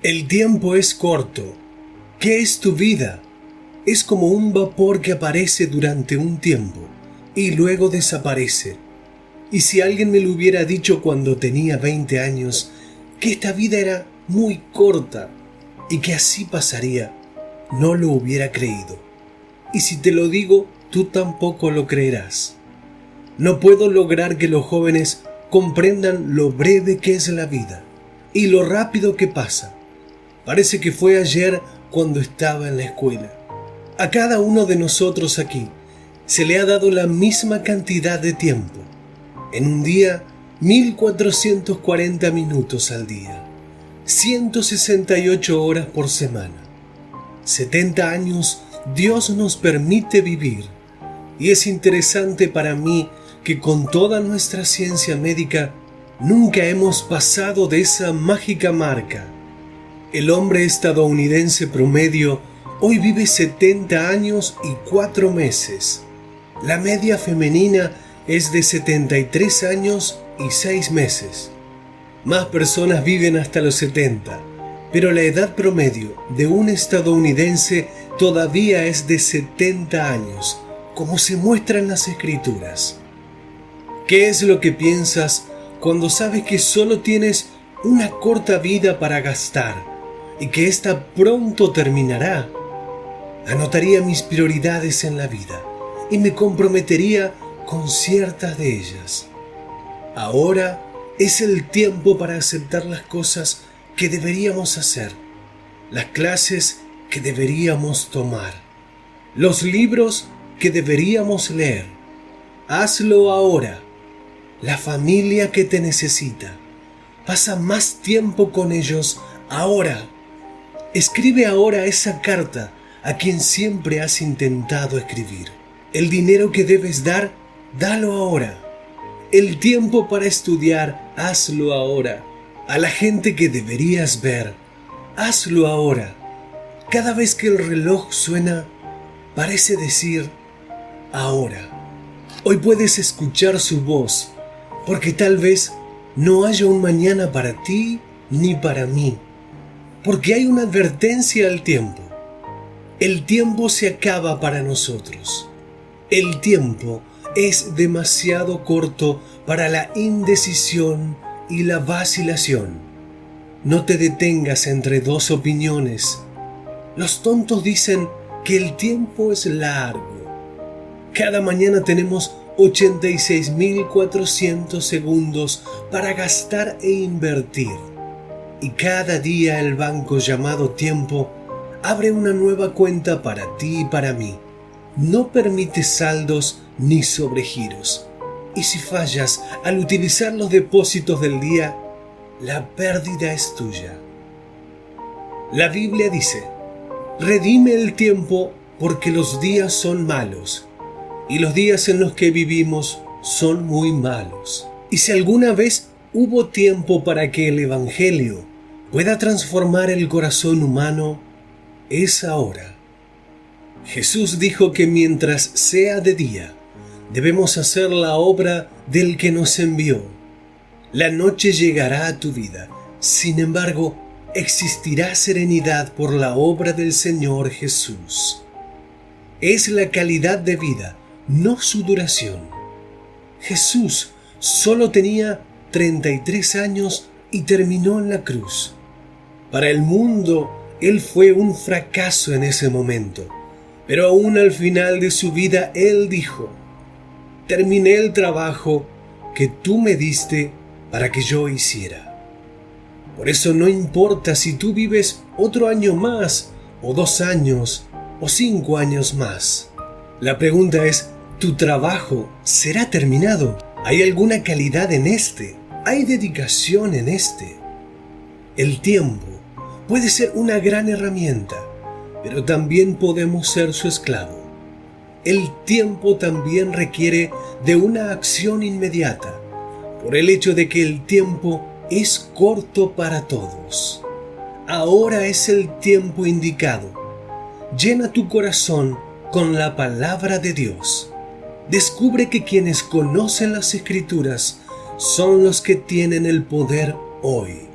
El tiempo es corto. ¿Qué es tu vida? Es como un vapor que aparece durante un tiempo y luego desaparece. Y si alguien me lo hubiera dicho cuando tenía 20 años, que esta vida era muy corta y que así pasaría, no lo hubiera creído. Y si te lo digo, tú tampoco lo creerás. No puedo lograr que los jóvenes comprendan lo breve que es la vida y lo rápido que pasa. Parece que fue ayer cuando estaba en la escuela. A cada uno de nosotros aquí se le ha dado la misma cantidad de tiempo. En un día, 1440 minutos al día, 168 horas por semana. 70 años Dios nos permite vivir. Y es interesante para mí que con toda nuestra ciencia médica nunca hemos pasado de esa mágica marca. El hombre estadounidense promedio hoy vive 70 años y 4 meses. La media femenina es de 73 años y 6 meses. Más personas viven hasta los 70, pero la edad promedio de un estadounidense todavía es de 70 años, como se muestra en las Escrituras. ¿Qué es lo que piensas cuando sabes que solo tienes una corta vida para gastar y que ésta pronto terminará? Anotaría mis prioridades en la vida y me comprometería con ciertas de ellas. Ahora es el tiempo para aceptar las cosas que deberíamos hacer, las clases que deberíamos tomar, los libros que deberíamos leer. Hazlo ahora. La familia que te necesita. Pasa más tiempo con ellos ahora. Escribe ahora esa carta a quien siempre has intentado escribir. El dinero que debes dar, dalo ahora. El tiempo para estudiar, hazlo ahora. A la gente que deberías ver, hazlo ahora. Cada vez que el reloj suena, parece decir ahora. Hoy puedes escuchar su voz, porque tal vez no haya un mañana para ti ni para mí, porque hay una advertencia al tiempo. El tiempo se acaba para nosotros. El tiempo es demasiado corto para la indecisión y la vacilación. No te detengas entre dos opiniones. Los tontos dicen que el tiempo es largo. Cada mañana tenemos 86.400 segundos para gastar e invertir. Y cada día el banco llamado tiempo abre una nueva cuenta para ti y para mí. No permite saldos ni sobregiros. Y si fallas al utilizar los depósitos del día, la pérdida es tuya. La Biblia dice: redime el tiempo porque los días son malos. Y los días en los que vivimos son muy malos. Y si alguna vez hubo tiempo para que el Evangelio pueda transformar el corazón humano, es ahora. Jesús dijo que mientras sea de día, debemos hacer la obra del que nos envió. La noche llegará a tu vida. Sin embargo, existirá serenidad por la obra del Señor Jesús. Es la calidad de vida, no su duración. Jesús solo tenía 33 años y terminó en la cruz. Para el mundo, Él fue un fracaso en ese momento, pero aún al final de su vida, Él dijo: terminé el trabajo que tú me diste para que yo hiciera. Por eso no importa si tú vives otro año más, o 2 años, o 5 años más. La pregunta es: ¿tu trabajo será terminado? ¿Hay alguna calidad en este? ¿Hay dedicación en este? El tiempo puede ser una gran herramienta, pero también podemos ser su esclavo. El tiempo también requiere de una acción inmediata, por el hecho de que el tiempo es corto para todos. Ahora es el tiempo indicado. Llena tu corazón con la palabra de Dios. Descubre que quienes conocen las Escrituras son los que tienen el poder hoy.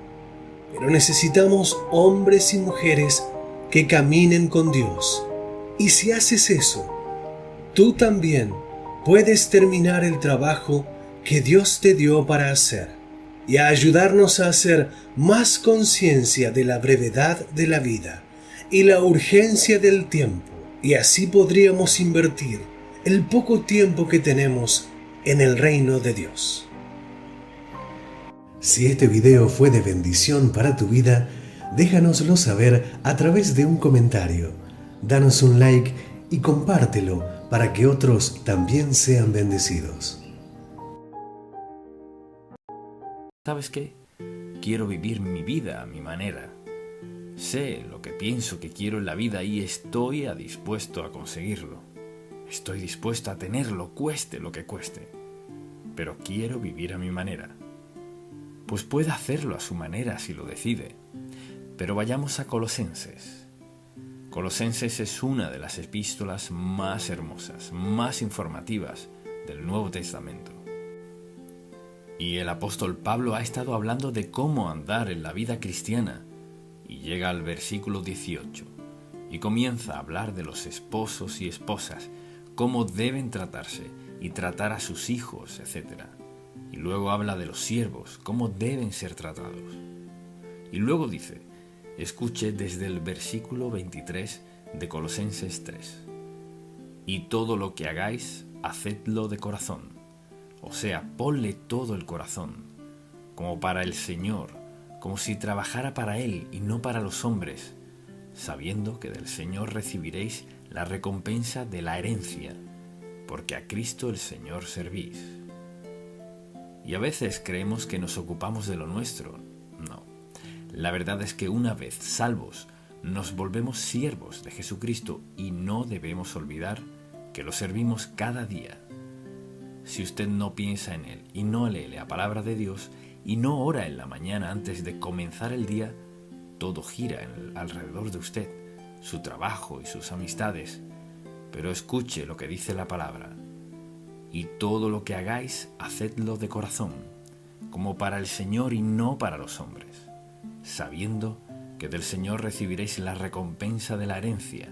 pero necesitamos hombres y mujeres que caminen con Dios. Y si haces eso, tú también puedes terminar el trabajo que Dios te dio para hacer y a ayudarnos a hacer más conciencia de la brevedad de la vida y la urgencia del tiempo, y así podríamos invertir el poco tiempo que tenemos en el reino de Dios. Si este video fue de bendición para tu vida, déjanoslo saber a través de un comentario. Danos un like y compártelo para que otros también sean bendecidos. ¿Sabes qué? Quiero vivir mi vida a mi manera. Sé lo que pienso que quiero en la vida y estoy dispuesto a conseguirlo. Estoy dispuesto a tenerlo, cueste lo que cueste. Pero quiero vivir a mi manera. Pues puede hacerlo a su manera si lo decide. Pero vayamos a Colosenses. Colosenses es una de las epístolas más hermosas, más informativas del Nuevo Testamento. Y el apóstol Pablo ha estado hablando de cómo andar en la vida cristiana, y llega al versículo 18, y comienza a hablar de los esposos y esposas, cómo deben tratarse y tratar a sus hijos, etc. Y luego habla de los siervos, cómo deben ser tratados. Y luego dice, escuche desde el versículo 23 de Colosenses 3, y todo lo que hagáis, hacedlo de corazón. O sea, ponle todo el corazón, como para el Señor, como si trabajara para Él y no para los hombres, sabiendo que del Señor recibiréis la recompensa de la herencia, porque a Cristo el Señor servís. Y a veces creemos que nos ocupamos de lo nuestro. No, la verdad es que una vez salvos, nos volvemos siervos de Jesucristo y no debemos olvidar que lo servimos cada día. Si usted no piensa en Él y no lee la palabra de Dios y no ora en la mañana antes de comenzar el día, todo gira alrededor de usted, su trabajo y sus amistades. Pero escuche lo que dice la palabra. Y todo lo que hagáis, hacedlo de corazón, como para el Señor y no para los hombres, sabiendo que del Señor recibiréis la recompensa de la herencia,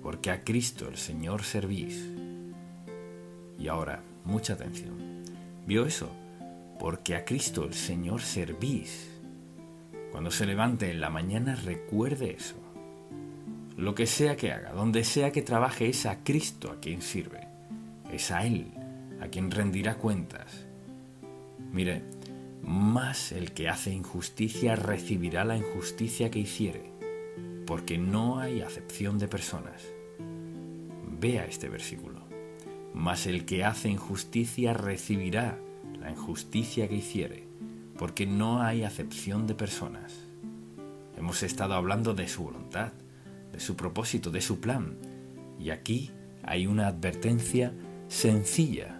porque a Cristo el Señor servís. Y ahora, mucha atención. ¿Vio eso? Porque a Cristo el Señor servís. Cuando se levante en la mañana, recuerde eso. Lo que sea que haga, donde sea que trabaje, es a Cristo a quien sirve. Es a Él a quien rendirá cuentas. Mire, más el que hace injusticia recibirá la injusticia que hiciere, porque no hay acepción de personas. Vea este versículo. Mas el que hace injusticia recibirá la injusticia que hiciere, porque no hay acepción de personas. Hemos estado hablando de su voluntad, de su propósito, de su plan, y aquí hay una advertencia sencilla,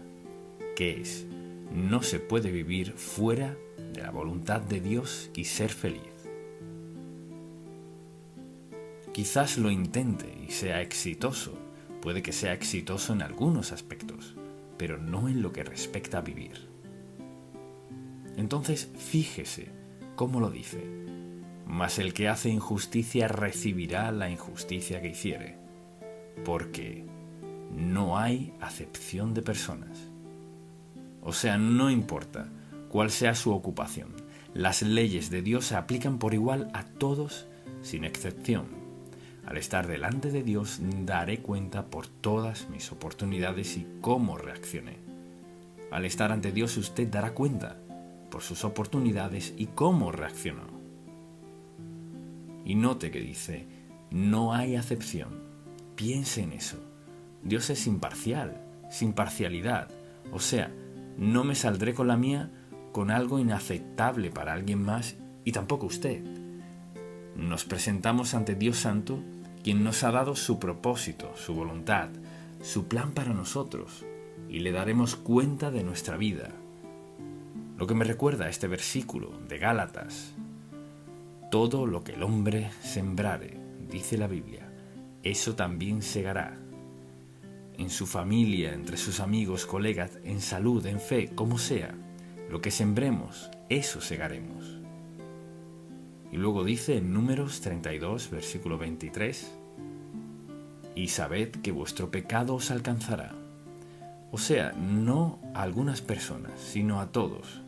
que es: no se puede vivir fuera de la voluntad de Dios y ser feliz. Quizás lo intente y sea exitoso. Puede que sea exitoso en algunos aspectos, pero no en lo que respecta a vivir. Entonces, fíjese cómo lo dice. Mas el que hace injusticia recibirá la injusticia que hiciere, porque no hay acepción de personas. O sea, no importa cuál sea su ocupación, las leyes de Dios se aplican por igual a todos sin excepción. Al estar delante de Dios, daré cuenta por todas mis oportunidades y cómo reaccioné. Al estar ante Dios, usted dará cuenta por sus oportunidades y cómo reaccionó. Y note que dice, no hay acepción. Piense en eso. Dios es imparcial, sin parcialidad. O sea, no me saldré con la mía con algo inaceptable para alguien más y tampoco usted. Nos presentamos ante Dios Santo, quien nos ha dado su propósito, su voluntad, su plan para nosotros, y le daremos cuenta de nuestra vida. Lo que me recuerda a este versículo de Gálatas: todo lo que el hombre sembrare, dice la Biblia, eso también segará. En su familia, entre sus amigos, colegas, en salud, en fe, como sea, lo que sembremos, eso segaremos. Y luego dice en Números 32, versículo 23, y sabed que vuestro pecado os alcanzará. O sea, no a algunas personas, sino a todos.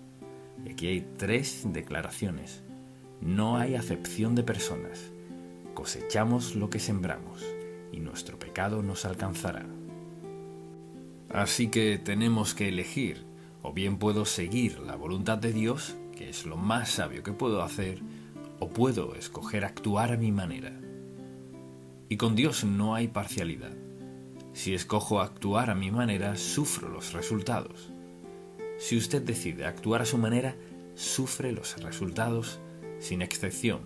Y aquí hay 3 declaraciones. No hay acepción de personas. Cosechamos lo que sembramos, y nuestro pecado nos alcanzará. Así que tenemos que elegir, o bien puedo seguir la voluntad de Dios, que es lo más sabio que puedo hacer, o puedo escoger actuar a mi manera. Y con Dios no hay parcialidad. Si escojo actuar a mi manera, sufro los resultados. Si usted decide actuar a su manera, sufre los resultados sin excepción.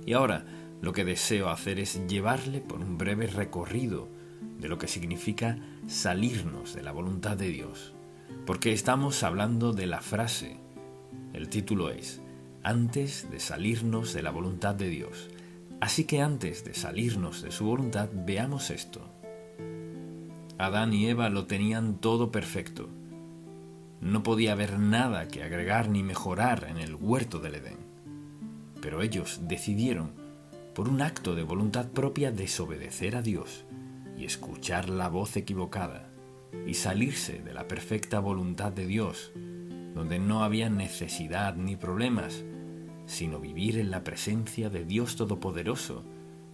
Y ahora, lo que deseo hacer es llevarle por un breve recorrido de lo que significa salirnos de la voluntad de Dios. Porque estamos hablando de la frase. El título es Antes de salirnos de la voluntad de Dios. Así que antes de salirnos de su voluntad, veamos esto. Adán y Eva lo tenían todo perfecto. No podía haber nada que agregar ni mejorar en el huerto del Edén. Pero ellos decidieron, por un acto de voluntad propia, desobedecer a Dios y escuchar la voz equivocada y salirse de la perfecta voluntad de Dios, donde no había necesidad ni problemas, sino vivir en la presencia de Dios Todopoderoso,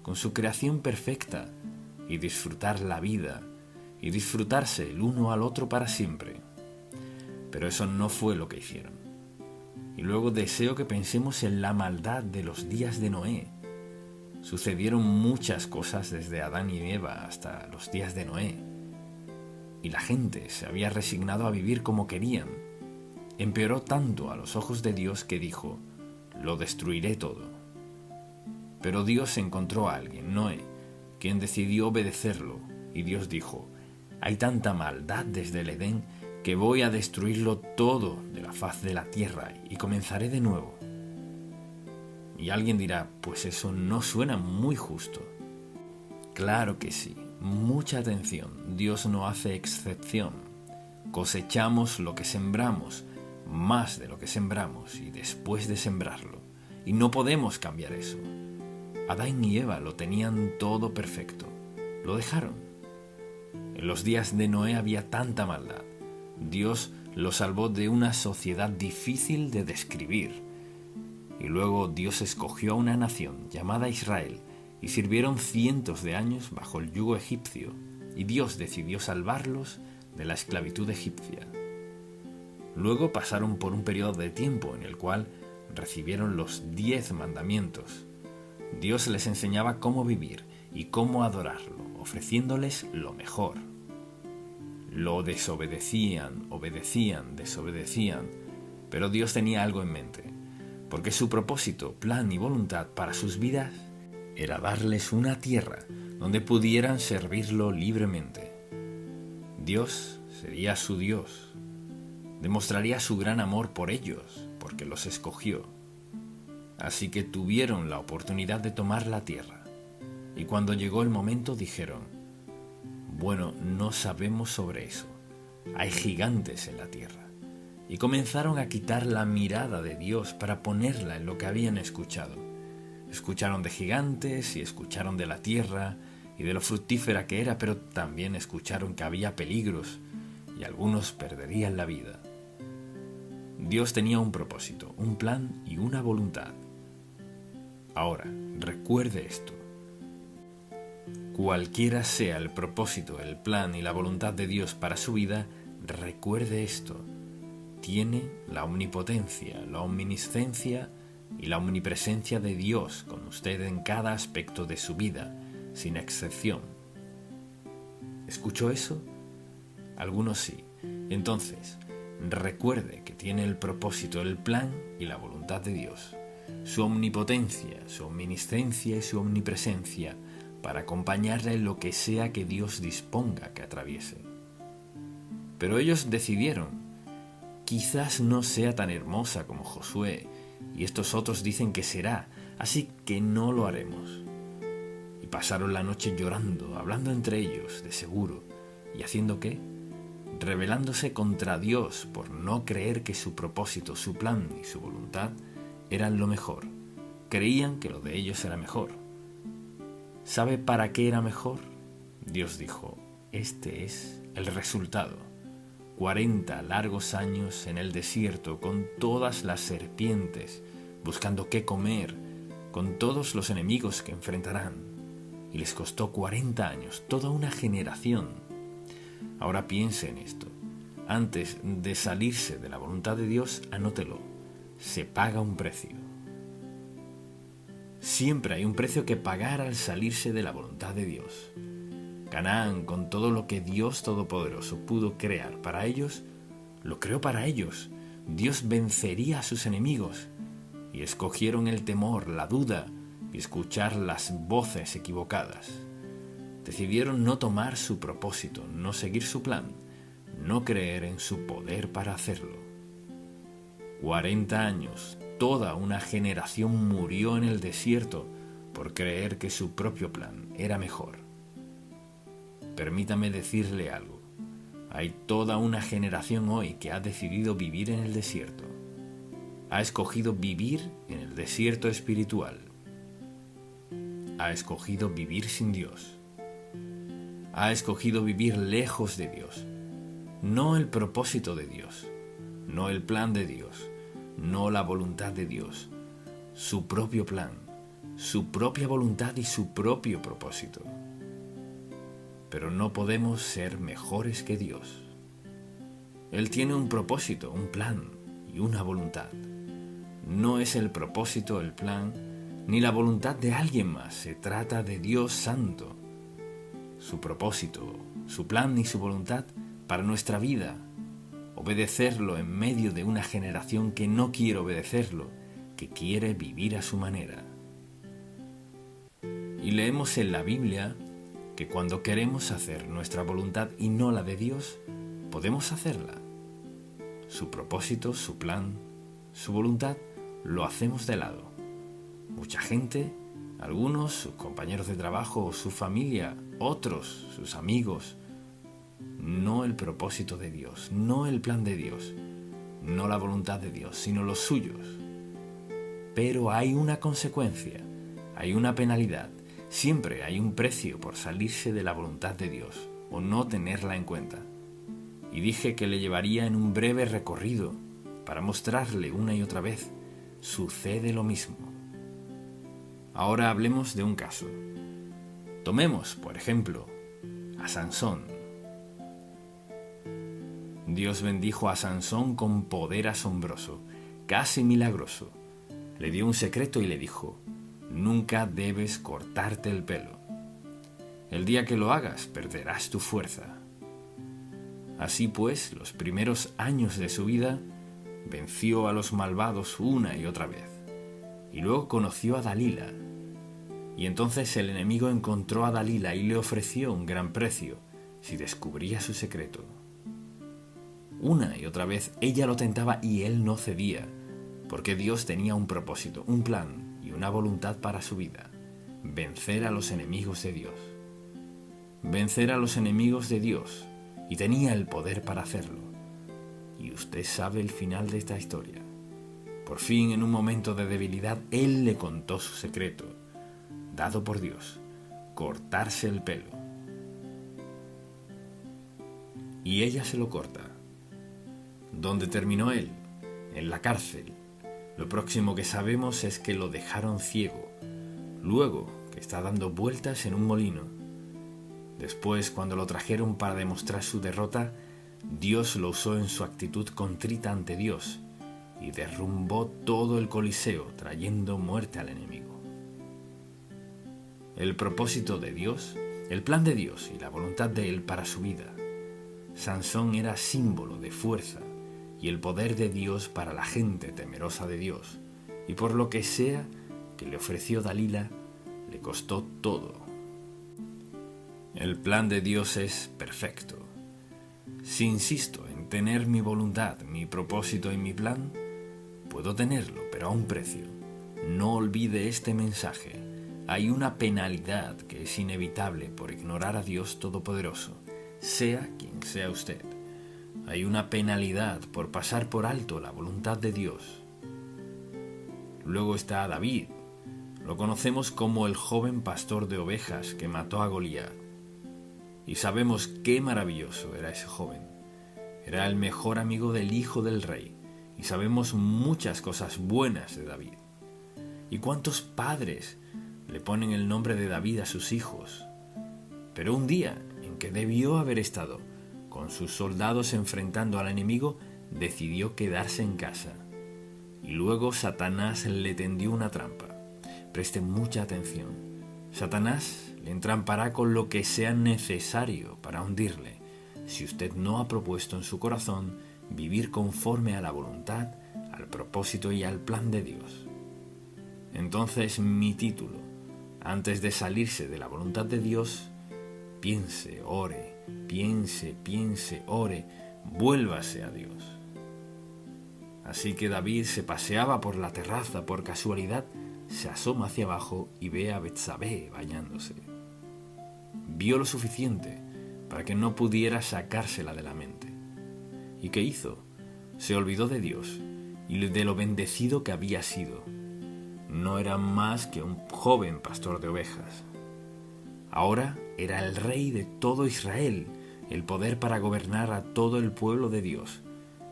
con su creación perfecta, y disfrutar la vida, y disfrutarse el uno al otro para siempre. Pero eso no fue lo que hicieron. Y luego deseo que pensemos en la maldad de los días de Noé. Sucedieron muchas cosas desde Adán y Eva hasta los días de Noé. Y la gente se había resignado a vivir como querían. Empeoró tanto a los ojos de Dios que dijo, lo destruiré todo. Pero Dios encontró a alguien, Noé, quien decidió obedecerlo, y Dios dijo, hay tanta maldad desde el Edén que voy a destruirlo todo de la faz de la tierra y comenzaré de nuevo. Y alguien dirá, pues eso no suena muy justo. Claro que sí, mucha atención, Dios no hace excepción. Cosechamos lo que sembramos, más de lo que sembramos y después de sembrarlo. Y no podemos cambiar eso. Adán y Eva lo tenían todo perfecto. Lo dejaron. En los días de Noé había tanta maldad. Dios lo salvó de una sociedad difícil de describir. Y luego Dios escogió a una nación llamada Israel y sirvieron cientos de años bajo el yugo egipcio. Y Dios decidió salvarlos de la esclavitud egipcia. Luego pasaron por un periodo de tiempo en el cual recibieron los 10 mandamientos. Dios les enseñaba cómo vivir y cómo adorarlo, ofreciéndoles lo mejor. Lo desobedecían, desobedecían, pero Dios tenía algo en mente, porque su propósito, plan y voluntad para sus vidas era darles una tierra donde pudieran servirlo libremente. Dios sería su Dios. Demostraría su gran amor por ellos, porque los escogió. Así que tuvieron la oportunidad de tomar la tierra. Y cuando llegó el momento dijeron, bueno, no sabemos sobre eso. Hay gigantes en la tierra. Y comenzaron a quitar la mirada de Dios para ponerla en lo que habían escuchado. Escucharon de gigantes y escucharon de la tierra y de lo fructífera que era, pero también escucharon que había peligros y algunos perderían la vida. Dios tenía un propósito, un plan y una voluntad. Ahora, recuerde esto. Cualquiera sea el propósito, el plan y la voluntad de Dios para su vida, recuerde esto. Tiene la omnipotencia, la omniscencia y la omnipresencia de Dios con usted en cada aspecto de su vida, sin excepción. ¿Escuchó eso? Algunos sí. Entonces, recuerde que tiene el propósito, el plan y la voluntad de Dios, su omnipotencia, su omniscencia y su omnipresencia para acompañarle en lo que sea que Dios disponga que atraviese. Pero ellos decidieron, quizás no sea tan hermosa como Josué, y estos otros dicen que será, así que no lo haremos. Y pasaron la noche llorando, hablando entre ellos, de seguro, ¿y haciendo qué? Rebelándose contra Dios por no creer que su propósito, su plan y su voluntad eran lo mejor, Creían que lo de ellos era mejor. ¿Sabe para qué era mejor? Dios dijo, este es el resultado. 40 largos años en el desierto con todas las serpientes, buscando qué comer, con todos los enemigos que enfrentarán. Y les costó 40 años, toda una generación. Ahora piense en esto. Antes de salirse de la voluntad de Dios, anótelo. Se paga un precio. Siempre hay un precio que pagar al salirse de la voluntad de Dios. Canaán, con todo lo que Dios Todopoderoso pudo crear para ellos, lo creó para ellos. Dios vencería a sus enemigos. Y escogieron el temor, la duda y escuchar las voces equivocadas. Decidieron no tomar su propósito, no seguir su plan, no creer en su poder para hacerlo. 40 años, toda una generación murió en el desierto por creer que su propio plan era mejor. Permítame decirle algo. Hay toda una generación hoy que ha decidido vivir en el desierto. Ha escogido vivir en el desierto espiritual. Ha escogido vivir sin Dios. Ha escogido vivir lejos de Dios. No el propósito de Dios, no el plan de Dios, no la voluntad de Dios, su propio plan, su propia voluntad y su propio propósito. Pero no podemos ser mejores que Dios. Él tiene un propósito, un plan y una voluntad. No es el propósito, el plan, ni la voluntad de alguien más. Se trata de Dios Santo. Su propósito, su plan y su voluntad para nuestra vida. Obedecerlo en medio de una generación que no quiere obedecerlo, que quiere vivir a su manera. Y leemos en la Biblia que cuando queremos hacer nuestra voluntad y no la de Dios, podemos hacerla. Su propósito, su plan, su voluntad, lo hacemos de lado. Mucha gente, algunos, sus compañeros de trabajo, su familia, otros, sus amigos, no el propósito de Dios, no el plan de Dios, no la voluntad de Dios, sino los suyos. Pero hay una consecuencia, hay una penalidad, siempre hay un precio por salirse de la voluntad de Dios o no tenerla en cuenta. Y dije que le llevaría en un breve recorrido para mostrarle una y otra vez, sucede lo mismo. Ahora hablemos de un caso. Tomemos, por ejemplo, a Sansón. Dios bendijo a Sansón con poder asombroso, casi milagroso. Le dio un secreto y le dijo, nunca debes cortarte el pelo. El día que lo hagas, perderás tu fuerza. Así pues, los primeros años de su vida, venció a los malvados una y otra vez. Y luego conoció a Dalila. Y entonces el enemigo encontró a Dalila y le ofreció un gran precio si descubría su secreto. Una y otra vez ella lo tentaba y él no cedía, porque Dios tenía un propósito, un plan y una voluntad para su vida: vencer a los enemigos de Dios. Vencer a los enemigos de Dios, y tenía el poder para hacerlo. Y usted sabe el final de esta historia. Por fin, en un momento de debilidad, él le contó su secreto, dado por Dios: cortarse el pelo. Y ella se lo corta. ¿Dónde terminó él? En la cárcel. Lo próximo que sabemos es que lo dejaron ciego. Luego, que está dando vueltas en un molino. Después, cuando lo trajeron para demostrar su derrota, Dios lo usó en su actitud contrita ante Dios y derrumbó todo el Coliseo, trayendo muerte al enemigo. El propósito de Dios, el plan de Dios y la voluntad de Él para su vida. Sansón era símbolo de fuerza y el poder de Dios para la gente temerosa de Dios, y por lo que sea que le ofreció Dalila, le costó todo. El plan de Dios es perfecto. Si insisto en tener mi voluntad, mi propósito y mi plan, puedo tenerlo, pero a un precio. No olvide este mensaje. Hay una penalidad que es inevitable por ignorar a Dios Todopoderoso, sea quien sea usted. Hay una penalidad por pasar por alto la voluntad de Dios. Luego está David. Lo conocemos como el joven pastor de ovejas que mató a Goliat. Y sabemos qué maravilloso era ese joven. Era el mejor amigo del hijo del rey. Y sabemos muchas cosas buenas de David. ¿Y cuántos padres le ponen el nombre de David a sus hijos? Pero un día en que debió haber estado con sus soldados enfrentando al enemigo, decidió quedarse en casa. Y luego Satanás le tendió una trampa. Preste mucha atención. Satanás le entrampará con lo que sea necesario para hundirle, si usted no ha propuesto en su corazón vivir conforme a la voluntad, al propósito y al plan de Dios. Entonces mi título, antes de salirse de la voluntad de Dios, piense, ore, ore, vuélvase a Dios. Así que David se paseaba por la terraza por casualidad, se asoma hacia abajo y ve a Betsabé bañándose. Vio lo suficiente para que no pudiera sacársela de la mente. ¿Y qué hizo? Se olvidó de Dios y de lo bendecido que había sido. No era más que un joven pastor de ovejas. Ahora era el rey de todo Israel, el poder para gobernar a todo el pueblo de Dios.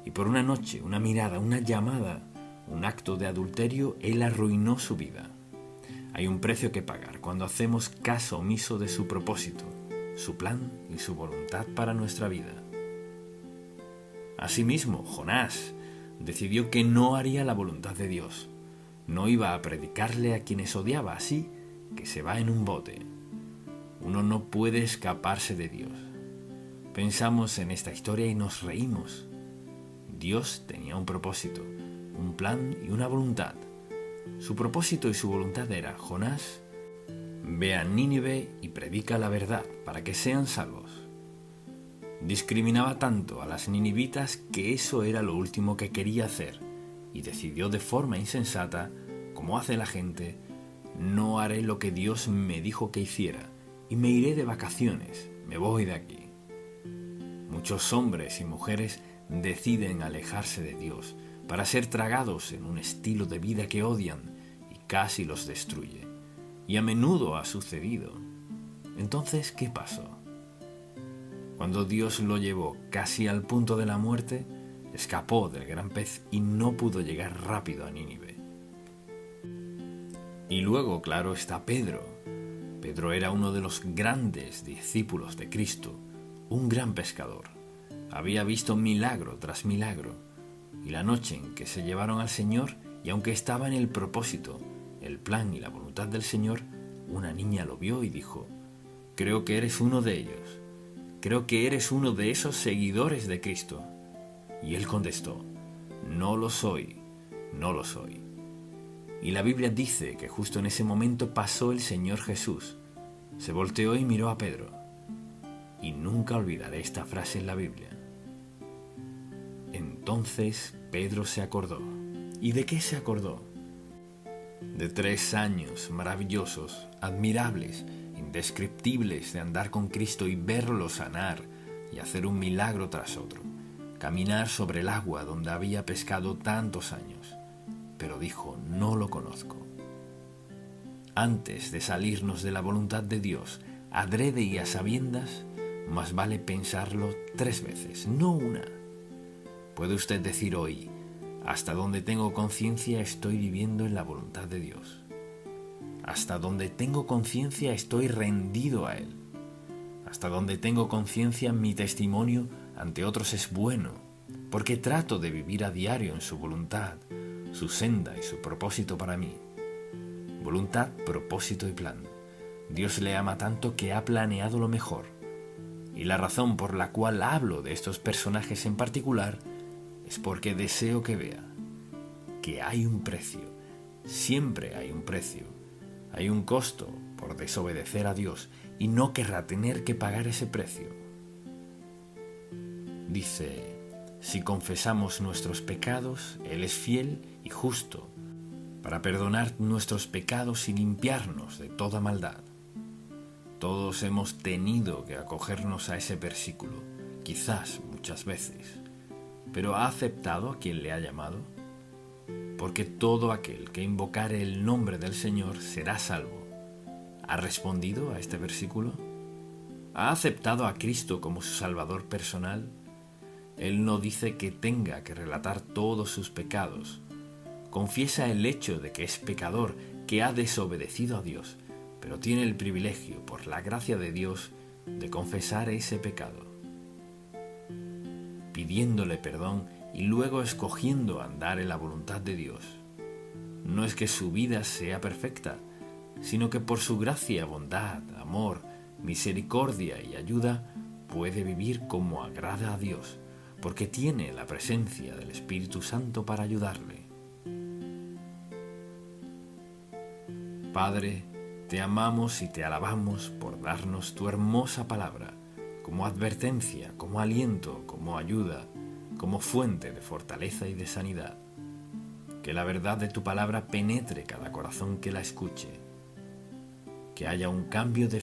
Y por una noche, una mirada, una llamada, un acto de adulterio, él arruinó su vida. Hay un precio que pagar cuando hacemos caso omiso de su propósito, su plan y su voluntad para nuestra vida. Asimismo, Jonás decidió que no haría la voluntad de Dios. No iba a predicarle a quienes odiaba, así que se va en un bote. Uno no puede escaparse de Dios. Pensamos en esta historia y nos reímos. Dios tenía un propósito, un plan y una voluntad. Su propósito y su voluntad era: Jonás, ve a Nínive y predica la verdad para que sean salvos. Discriminaba tanto a las ninivitas que eso era lo último que quería hacer, y decidió de forma insensata, como hace la gente: no haré lo que Dios me dijo que hiciera, y me iré de vacaciones, me voy de aquí. Muchos hombres y mujeres deciden alejarse de Dios para ser tragados en un estilo de vida que odian y casi los destruye. Y a menudo ha sucedido. Entonces, ¿qué pasó? Cuando Dios lo llevó casi al punto de la muerte, escapó del gran pez y no pudo llegar rápido a Nínive. Y luego, claro, está Pedro. Pedro era uno de los grandes discípulos de Cristo, un gran pescador. Había visto milagro tras milagro. Y la noche en que se llevaron al Señor, y aunque estaba en el propósito, el plan y la voluntad del Señor, una niña lo vio y dijo: creo que eres uno de ellos. Creo que eres uno de esos seguidores de Cristo. Y él contestó: no lo soy, no lo soy. Y la Biblia dice que justo en ese momento pasó el Señor Jesús. Se volteó y miró a Pedro. Y nunca olvidaré esta frase en la Biblia. Entonces Pedro se acordó. ¿Y de qué se acordó? De 3 años maravillosos, admirables, indescriptibles de andar con Cristo y verlo sanar y hacer un milagro tras otro, caminar sobre el agua donde había pescado tantos años. Pero dijo: no lo conozco. Antes de salirnos de la voluntad de Dios, adrede y a sabiendas, más vale pensarlo 3 veces, no una. Puede usted decir hoy: hasta donde tengo conciencia estoy viviendo en la voluntad de Dios. Hasta donde tengo conciencia estoy rendido a Él. Hasta donde tengo conciencia mi testimonio ante otros es bueno, porque trato de vivir a diario en su voluntad, su senda y su propósito para mí. Voluntad, propósito y plan. Dios le ama tanto que ha planeado lo mejor. Y la razón por la cual hablo de estos personajes en particular es porque deseo que vea que hay un precio, siempre hay un precio, hay un costo por desobedecer a Dios y no querrá tener que pagar ese precio. Dice: si confesamos nuestros pecados, Él es fiel y justo para perdonar nuestros pecados y limpiarnos de toda maldad. Todos hemos tenido que acogernos a ese versículo, quizás muchas veces. ¿Pero ha aceptado a quien le ha llamado? porque todo aquel que invocare el nombre del Señor será salvo. ¿Ha respondido a este versículo? ¿Ha aceptado a Cristo como su Salvador personal? Él no dice que tenga que relatar todos sus pecados. Confiesa el hecho de que es pecador, que ha desobedecido a Dios, pero tiene el privilegio, por la gracia de Dios, de confesar ese pecado, pidiéndole perdón y luego escogiendo andar en la voluntad de Dios. No es que su vida sea perfecta, sino que por su gracia, bondad, amor, misericordia y ayuda puede vivir como agrada a Dios, porque tiene la presencia del Espíritu Santo para ayudarle. Padre, te amamos y te alabamos por darnos tu hermosa palabra, como advertencia, como aliento, como ayuda, como fuente de fortaleza y de sanidad. Que la verdad de tu palabra penetre cada corazón que la escuche. Que haya un cambio de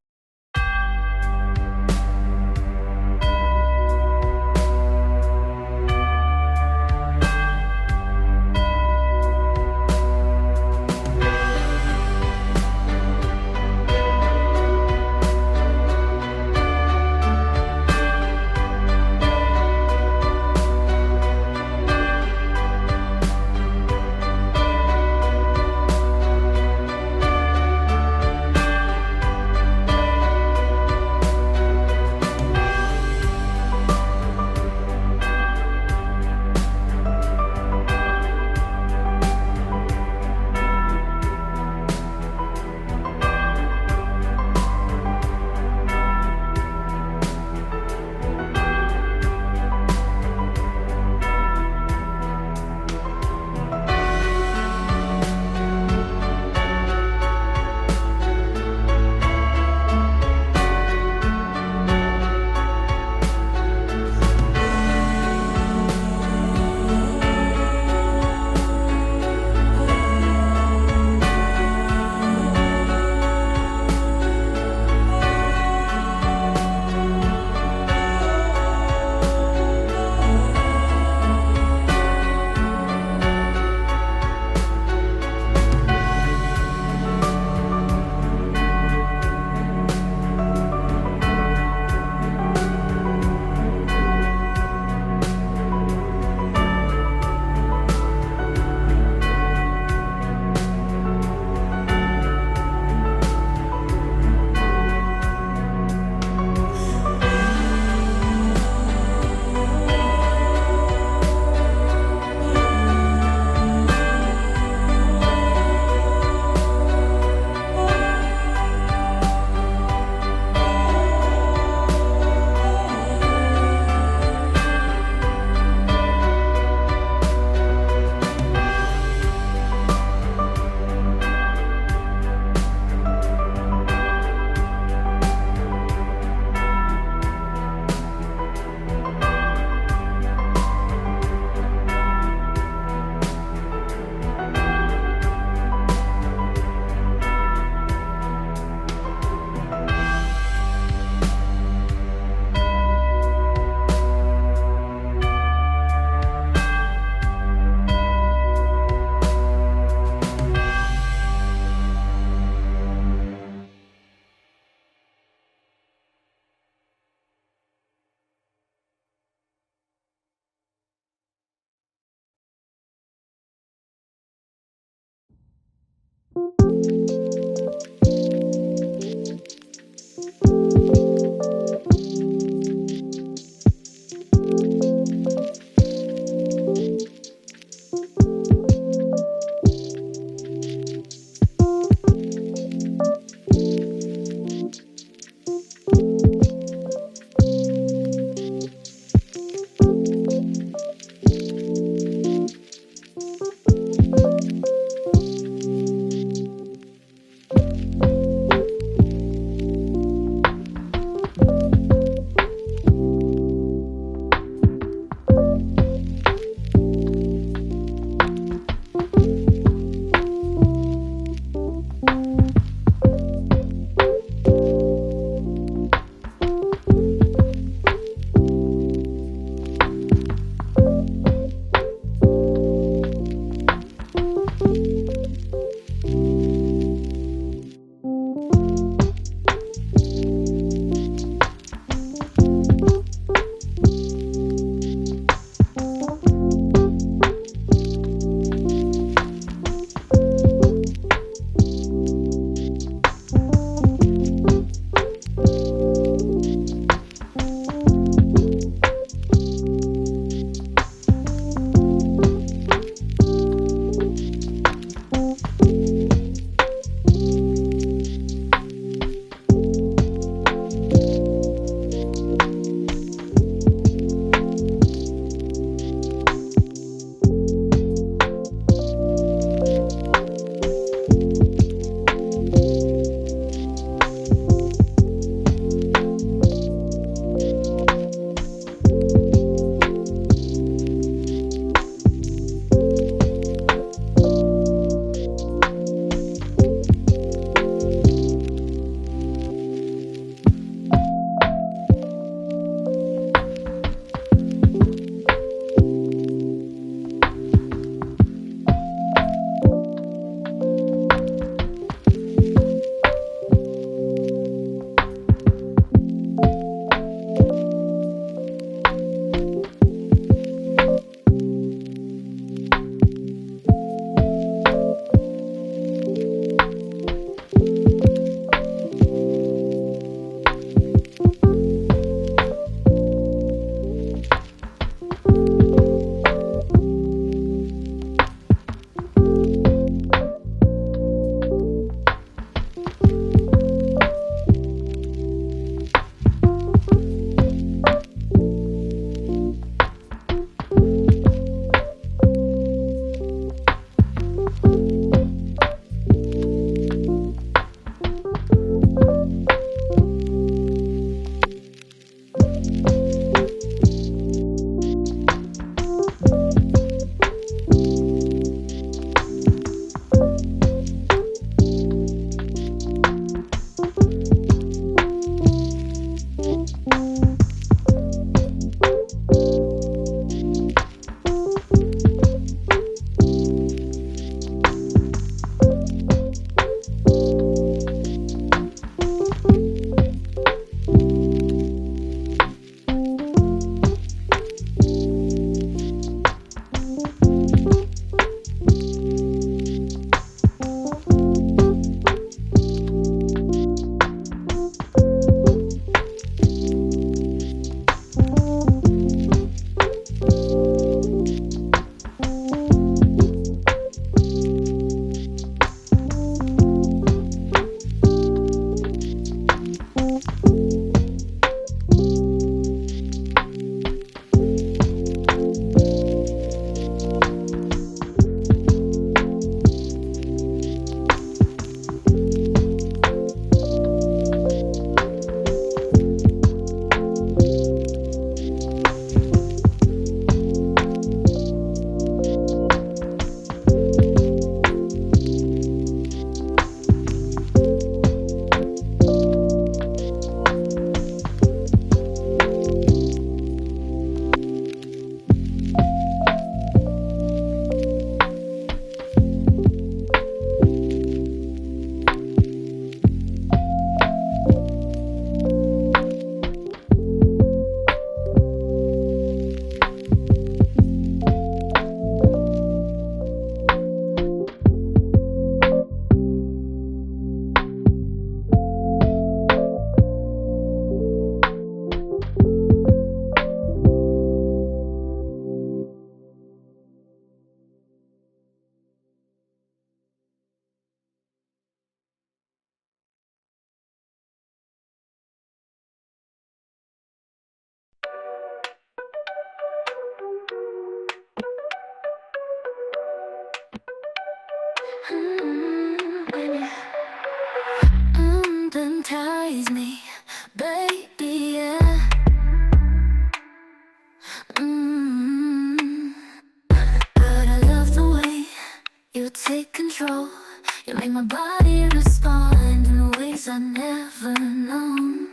body respond in ways I've never known.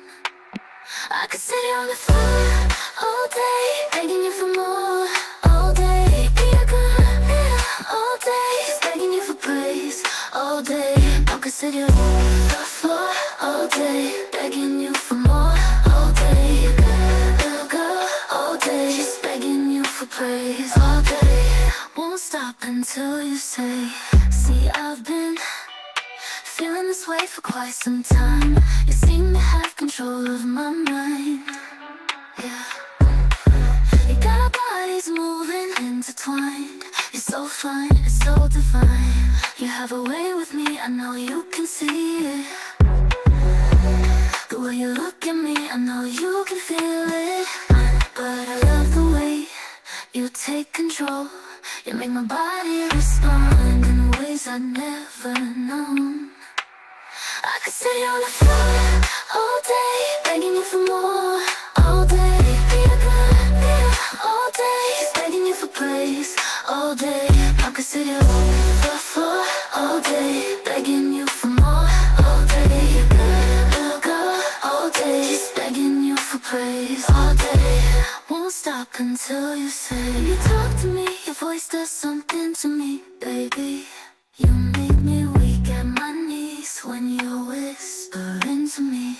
I could sit here on the floor all day, begging you for more. All day, be a good girl. All day, just begging you for praise. All day, I could sit here on the floor all day, begging you for more. All day, girl, all day, just begging you for praise. All day, won't stop until you say. See, I've been feeling this way for quite some time. You seem to have control of my mind. Yeah. You got our bodies moving, intertwined. You're so fine, it's so divine. You have a way with me, I know you can see it. The way you look at me, I know you can feel it. But I love the way you take control. You make my body respond in ways I've never known. I could sit here on the floor all day, begging you for more. All day, be a good girl. All day, just begging you for praise. All day, I could sit here on the floor all day, begging you for more. All day, girl, all day, just begging you for praise. All day, won't stop until you say. You talk to me, your voice does something to me, baby. You make me weak at my knees when you whisper into me.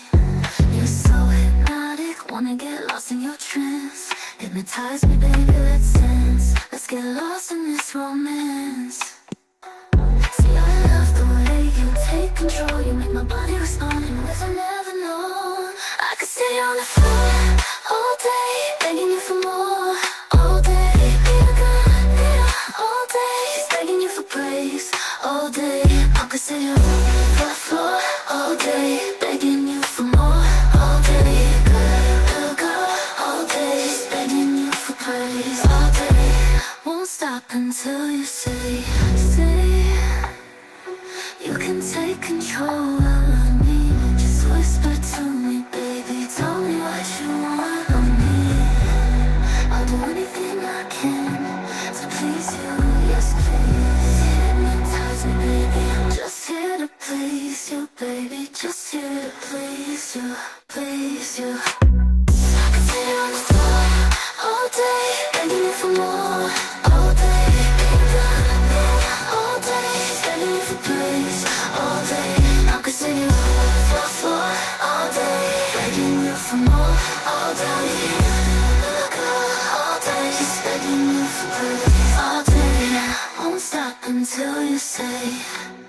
You're so hypnotic, wanna get lost in your trance. Hypnotize me, baby, let's dance. Let's get lost in this romance. See, I love the way you take control. You make my body respond in ways I've never known. I could sit here on the floor all day, begging you for more. All day, be a good girl. All day, just begging you for praise. All day, I could sit here on the floor all day, begging you for more. All day, girl, all day, just begging you for praise. All day, won't stop until you say, you can take control of me. Just whisper to me, baby, tell me what you want of me. I'll do anything I can to please you, yes please. Hypnotize me, baby, I'm just here to please you, baby. Just here to please you, please you. I could sit here on the floor all day, begging you for more. All day, all day, begging you for praise. All day, I could sit here on the floor all day, begging you for more. All day, all day, just begging you for praise. All day, won't stop until you say.